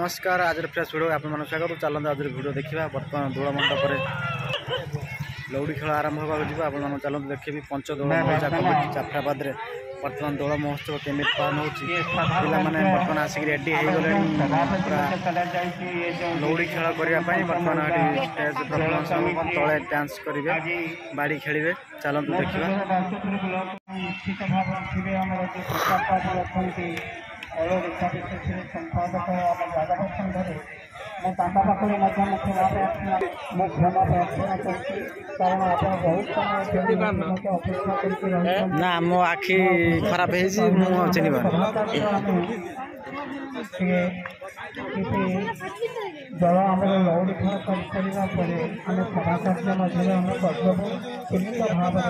नमस्कार आज fresh video आप स्वागत चलते आज भिडियो देखा बर्तमान दोल मंडप लौड़ी खेल आरंभ होगा आप चलते देखिए पंचदोल महोत्सव जाफराबाद में बर्तमान दोल महोत्सव केमी पालन होने बर्तमान आसिक रेडी हो गले लौड़ी खेल करने बर्तमान स्टेज परफॉर्मेंस तले डांस करेंगे बाड़ी खेलिए चलते देखा संपादक यादव संघरे मैं तांबा पाखरे मुख्य मुख्य प्रार्थना कारण आप बहुत समय अपेक्षा ना मो आखि खराब है जब आम लौड़ी खेल कर सभा कार्य मध्य आम करदेव सीमित भाव में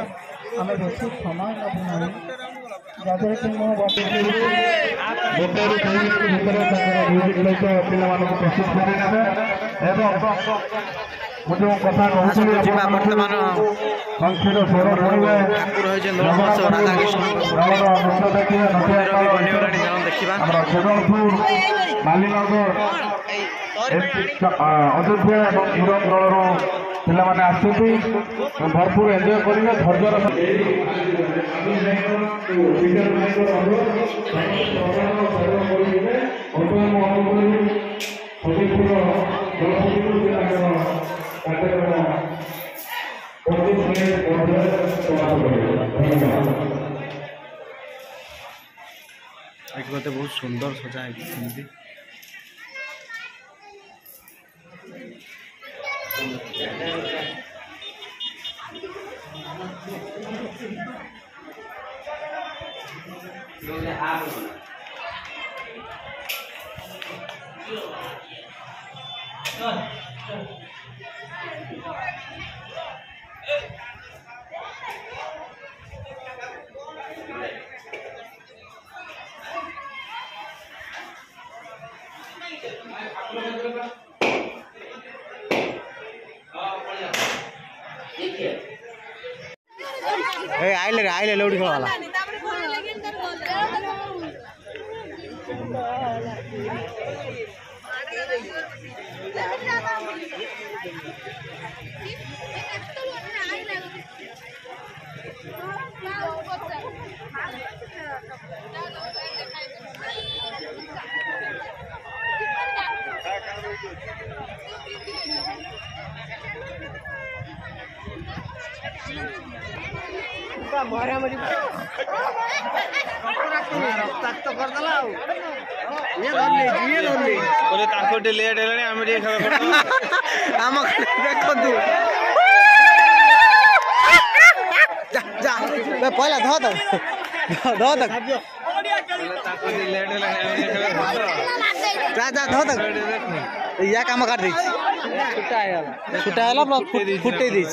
आम बेसी समय ना जहाँ कि अयोध्या और यूरोप दल पाने आसती भरपूर एंजय करेंगे धैर्य बहुत सुंदर सजा है आइले लौड़ी खेल वाला रक्ताक्त करदेला लेट है पहला धो तक या काम कर छुटा फुटे दी